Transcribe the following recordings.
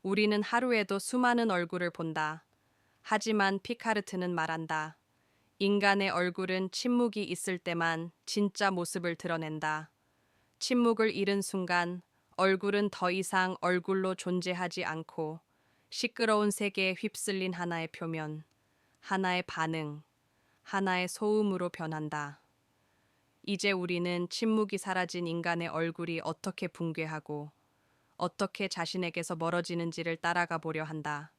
우리는 하루에도 수많은 얼굴을 본다. 하지만 피카르트는 말한다. 인간의 얼굴은 침묵이 있을 때만 진짜 모습을 드러낸다. 침묵을 잃은 순간 얼굴은 더 이상 얼굴로 존재하지 않고 시끄러운 세계에 휩쓸린 하나의 표면, 하나의 반응, 하나의 소음으로 변한다. 이제 우리는 침묵이 사라진 인간의 얼굴이 어떻게 붕괴하고 어떻게 자신에게서 멀어지는지를 따라가 보려 한다.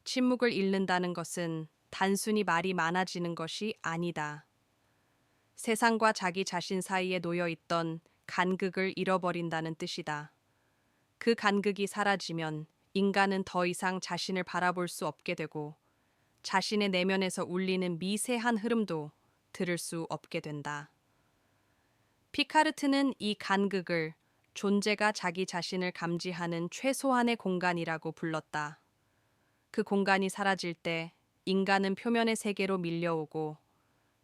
침묵을 잃는다는 것은 단순히 말이 많아지는 것이 아니다. 세상과 자기 자신 사이에 놓여 있던 간극을 잃어버린다는 뜻이다. 그 간극이 사라지면 인간은 더 이상 자신을 바라볼 수 없게 되고 자신의 내면에서 울리는 미세한 흐름도 들을 수 없게 된다. 피카르트는 이 간극을 존재가 자기 자신을 감지하는 최소한의 공간이라고 불렀다. 그 공간이 사라질 때 인간은 표면의 세계로 밀려오고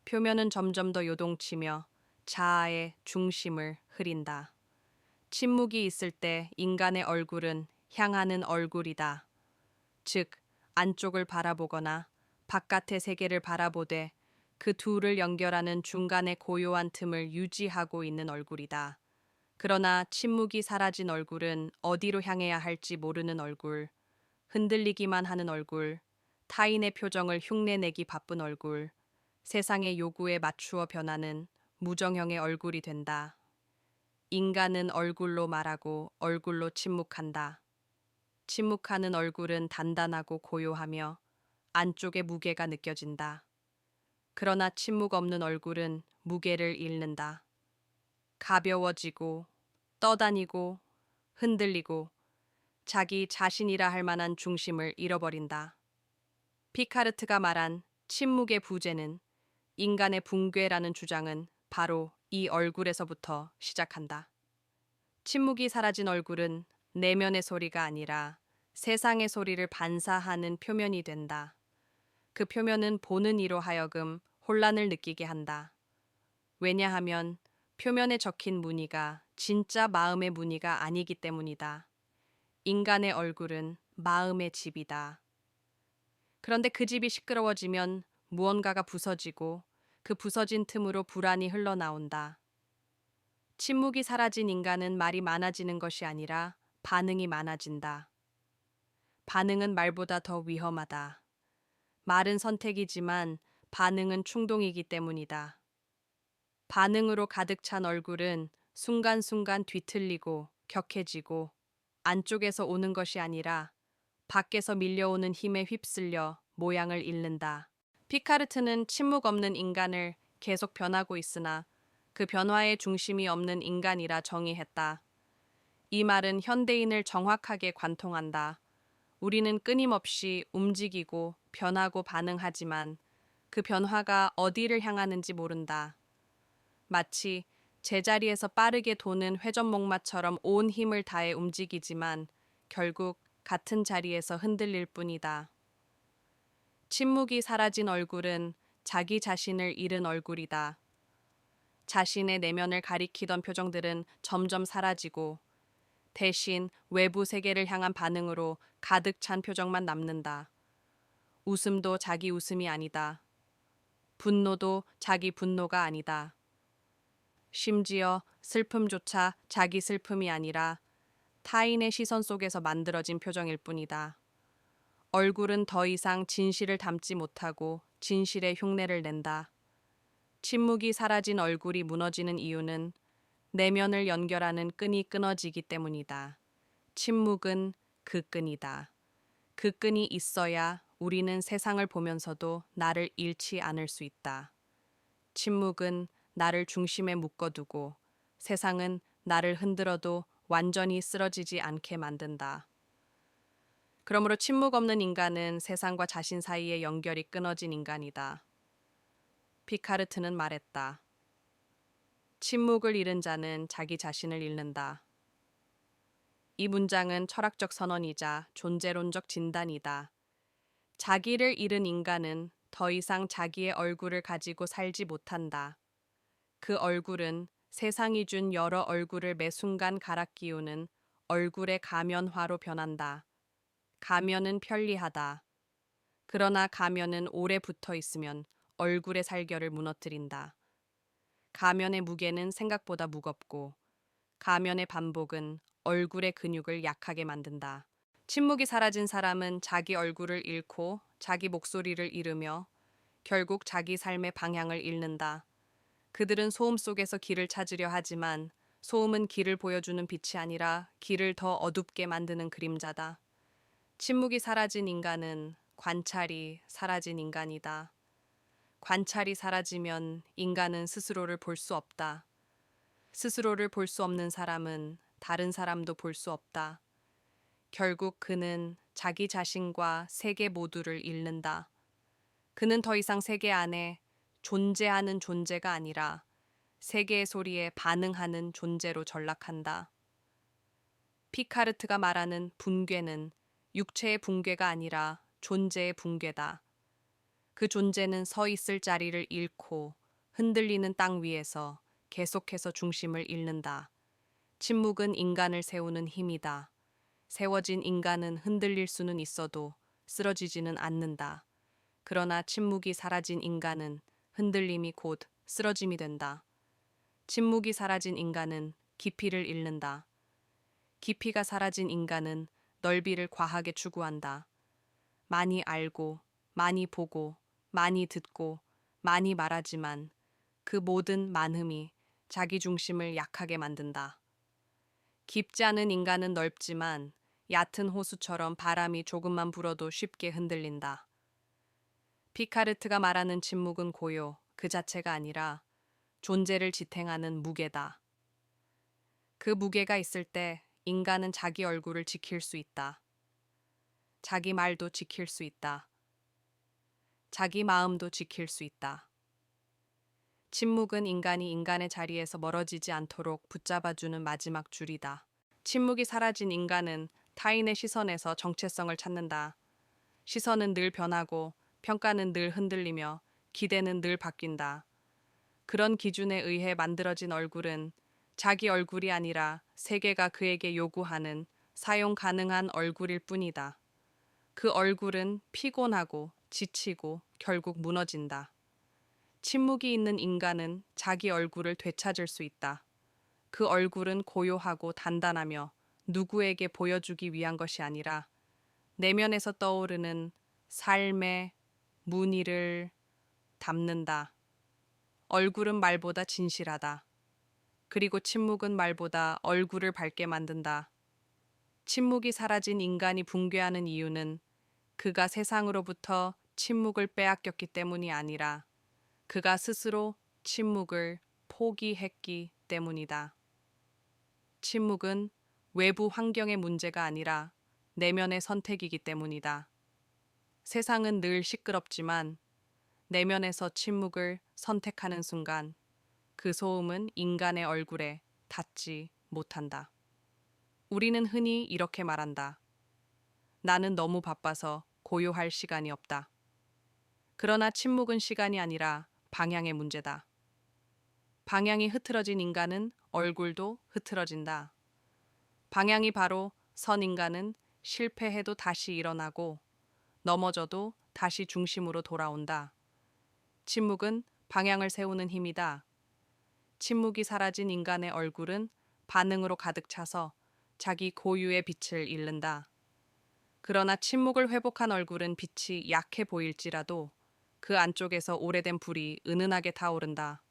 표면은 점점 더 요동치며 자아의 중심을 흐린다. 침묵이 있을 때 인간의 얼굴은 향하는 얼굴이다. 즉, 안쪽을 바라보거나 바깥의 세계를 바라보되 그 둘을 연결하는 중간의 고요한 틈을 유지하고 있는 얼굴이다. 그러나 침묵이 사라진 얼굴은 어디로 향해야 할지 모르는 얼굴, 흔들리기만 하는 얼굴, 타인의 표정을 흉내내기 바쁜 얼굴, 세상의 요구에 맞추어 변하는 무정형의 얼굴이 된다. 인간은 얼굴로 말하고 얼굴로 침묵한다. 침묵하는 얼굴은 단단하고 고요하며 안쪽에 무게가 느껴진다. 그러나 침묵 없는 얼굴은 무게를 잃는다. 가벼워지고 떠다니고 흔들리고 자기 자신이라 할 만한 중심을 잃어버린다. 피카르트가 말한 침묵의 부재는 인간의 붕괴라는 주장은 바로 이 얼굴에서부터 시작한다. 침묵이 사라진 얼굴은 내면의 소리가 아니라 세상의 소리를 반사하는 표면이 된다. 그 표면은 보는 이로 하여금 혼란을 느끼게 한다. 왜냐하면 표면에 적힌 무늬가 진짜 마음의 무늬가 아니기 때문이다. 인간의 얼굴은 마음의 집이다. 그런데 그 집이 시끄러워지면 무언가가 부서지고 그 부서진 틈으로 불안이 흘러나온다. 침묵이 사라진 인간은 말이 많아지는 것이 아니라 반응이 많아진다. 반응은 말보다 더 위험하다. 말은 선택이지만 반응은 충동이기 때문이다. 반응으로 가득 찬 얼굴은 순간순간 뒤틀리고 격해지고 안쪽에서 오는 것이 아니라 밖에서 밀려오는 힘에 휩쓸려 모양을 잃는다. 피카르트는 침묵 없는 인간을 계속 변하고 있으나 그 변화의 중심이 없는 인간이라 정의했다. 이 말은 현대인을 정확하게 관통한다. 우리는 끊임없이 움직이고 변하고 반응하지만 그 변화가 어디를 향하는지 모른다. 마치 제자리에서 빠르게 도는 회전목마처럼 온 힘을 다해 움직이지만 결국 같은 자리에서 흔들릴 뿐이다. 침묵이 사라진 얼굴은 자기 자신을 잃은 얼굴이다. 자신의 내면을 가리키던 표정들은 점점 사라지고 대신 외부 세계를 향한 반응으로 가득 찬 표정만 남는다. 웃음도 자기 웃음이 아니다. 분노도 자기 분노가 아니다. 심지어 슬픔조차 자기 슬픔이 아니라 타인의 시선 속에서 만들어진 표정일 뿐이다. 얼굴은 더 이상 진실을 담지 못하고 진실의 흉내를 낸다. 침묵이 사라진 얼굴이 무너지는 이유는 내면을 연결하는 끈이 끊어지기 때문이다. 침묵은 그 끈이다. 그 끈이 있어야 우리는 세상을 보면서도 나를 잃지 않을 수 있다. 침묵은 나를 중심에 묶어두고 세상은 나를 흔들어도 완전히 쓰러지지 않게 만든다. 그러므로 침묵 없는 인간은 세상과 자신 사이의 연결이 끊어진 인간이다. 피카르트는 말했다. 침묵을 잃은 자는 자기 자신을 잃는다. 이 문장은 철학적 선언이자 존재론적 진단이다. 자기를 잃은 인간은 더 이상 자기의 얼굴을 가지고 살지 못한다. 그 얼굴은 세상이 준 여러 얼굴을 매 순간 갈아 끼우는 얼굴의 가면화로 변한다. 가면은 편리하다. 그러나 가면은 오래 붙어 있으면 얼굴의 살결을 무너뜨린다. 가면의 무게는 생각보다 무겁고 가면의 반복은 얼굴의 근육을 약하게 만든다. 침묵이 사라진 사람은 자기 얼굴을 잃고 자기 목소리를 잃으며 결국 자기 삶의 방향을 잃는다. 그들은 소음 속에서 길을 찾으려 하지만 소음은 길을 보여주는 빛이 아니라 길을 더 어둡게 만드는 그림자다. 침묵이 사라진 인간은 관찰이 사라진 인간이다. 관찰이 사라지면 인간은 스스로를 볼 수 없다. 스스로를 볼 수 없는 사람은 다른 사람도 볼 수 없다. 결국 그는 자기 자신과 세계 모두를 잃는다. 그는 더 이상 세계 안에 존재하는 존재가 아니라 세계의 소리에 반응하는 존재로 전락한다. 피카르트가 말하는 붕괴는 육체의 붕괴가 아니라 존재의 붕괴다. 그 존재는 서 있을 자리를 잃고 흔들리는 땅 위에서 계속해서 중심을 잃는다. 침묵은 인간을 세우는 힘이다. 세워진 인간은 흔들릴 수는 있어도 쓰러지지는 않는다. 그러나 침묵이 사라진 인간은 흔들림이 곧 쓰러짐이 된다. 침묵이 사라진 인간은 깊이를 잃는다. 깊이가 사라진 인간은 넓이를 과하게 추구한다. 많이 알고, 많이 보고, 많이 듣고, 많이 말하지만 그 모든 많음이 자기 중심을 약하게 만든다. 깊지 않은 인간은 넓지만 얕은 호수처럼 바람이 조금만 불어도 쉽게 흔들린다. 피카르트가 말하는 침묵은 고요, 그 자체가 아니라 존재를 지탱하는 무게다. 그 무게가 있을 때 인간은 자기 얼굴을 지킬 수 있다. 자기 말도 지킬 수 있다. 자기 마음도 지킬 수 있다. 침묵은 인간이 인간의 자리에서 멀어지지 않도록 붙잡아주는 마지막 줄이다. 침묵이 사라진 인간은 타인의 시선에서 정체성을 찾는다. 시선은 늘 변하고 평가는 늘 흔들리며 기대는 늘 바뀐다. 그런 기준에 의해 만들어진 얼굴은 자기 얼굴이 아니라 세계가 그에게 요구하는 사용 가능한 얼굴일 뿐이다. 그 얼굴은 피곤하고 지치고 결국 무너진다. 침묵이 있는 인간은 자기 얼굴을 되찾을 수 있다. 그 얼굴은 고요하고 단단하며 누구에게 보여주기 위한 것이 아니라 내면에서 떠오르는 삶의 무늬를 담는다. 얼굴은 말보다 진실하다. 그리고 침묵은 말보다 얼굴을 밝게 만든다. 침묵이 사라진 인간이 붕괴하는 이유는 그가 세상으로부터 침묵을 빼앗겼기 때문이 아니라 그가 스스로 침묵을 포기했기 때문이다. 침묵은 외부 환경의 문제가 아니라 내면의 선택이기 때문이다. 세상은 늘 시끄럽지만 내면에서 침묵을 선택하는 순간 그 소음은 인간의 얼굴에 닿지 못한다. 우리는 흔히 이렇게 말한다. 나는 너무 바빠서 고요할 시간이 없다. 그러나 침묵은 시간이 아니라 방향의 문제다. 방향이 흐트러진 인간은 얼굴도 흐트러진다. 방향이 바로 선 인간은 실패해도 다시 일어나고 넘어져도 다시 중심으로 돌아온다. 침묵은 방향을 세우는 힘이다. 침묵이 사라진 인간의 얼굴은 반응으로 가득 차서 자기 고유의 빛을 잃는다. 그러나 침묵을 회복한 얼굴은 빛이 약해 보일지라도 그 안쪽에서 오래된 불이 은은하게 타오른다.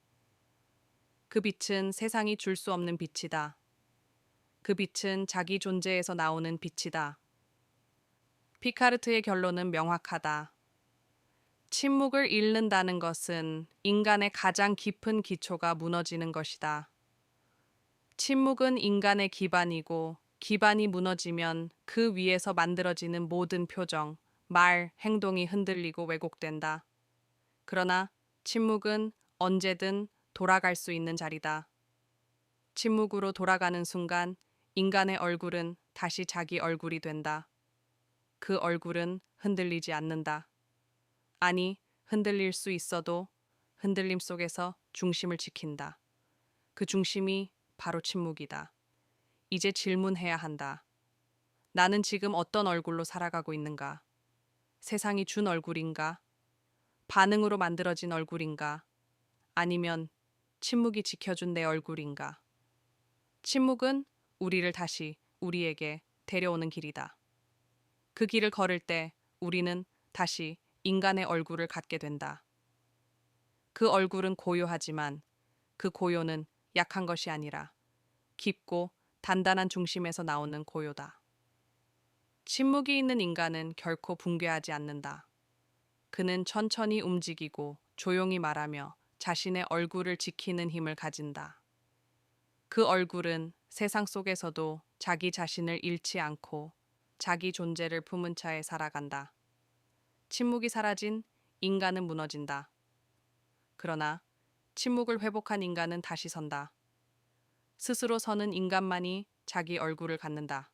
그 빛은 세상이 줄 수 없는 빛이다. 그 빛은 자기 존재에서 나오는 빛이다. 피카르트의 결론은 명확하다. 침묵을 잃는다는 것은 인간의 가장 깊은 기초가 무너지는 것이다. 침묵은 인간의 기반이고 기반이 무너지면 그 위에서 만들어지는 모든 표정, 말, 행동이 흔들리고 왜곡된다. 그러나 침묵은 언제든 돌아갈 수 있는 자리다. 침묵으로 돌아가는 순간 인간의 얼굴은 다시 자기 얼굴이 된다. 그 얼굴은 흔들리지 않는다. 아니, 흔들릴 수 있어도 흔들림 속에서 중심을 지킨다. 그 중심이 바로 침묵이다. 이제 질문해야 한다. 나는 지금 어떤 얼굴로 살아가고 있는가? 세상이 준 얼굴인가? 반응으로 만들어진 얼굴인가? 아니면 침묵이 지켜준 내 얼굴인가? 침묵은 우리를 다시 우리에게 데려오는 길이다. 그 길을 걸을 때 우리는 다시 인간의 얼굴을 갖게 된다. 그 얼굴은 고요하지만 그 고요는 약한 것이 아니라 깊고 단단한 중심에서 나오는 고요다. 침묵이 있는 인간은 결코 붕괴하지 않는다. 그는 천천히 움직이고 조용히 말하며 자신의 얼굴을 지키는 힘을 가진다. 그 얼굴은 세상 속에서도 자기 자신을 잃지 않고 자기 존재를 품은 차에 살아간다. 침묵이 사라진 인간은 무너진다. 그러나 침묵을 회복한 인간은 다시 선다. 스스로 서는 인간만이 자기 얼굴을 갖는다.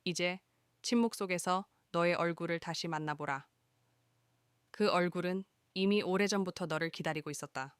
이제 침묵 속에서 너의 얼굴을 다시 만나보라. 그 얼굴은 이미 오래전부터 너를 기다리고 있었다.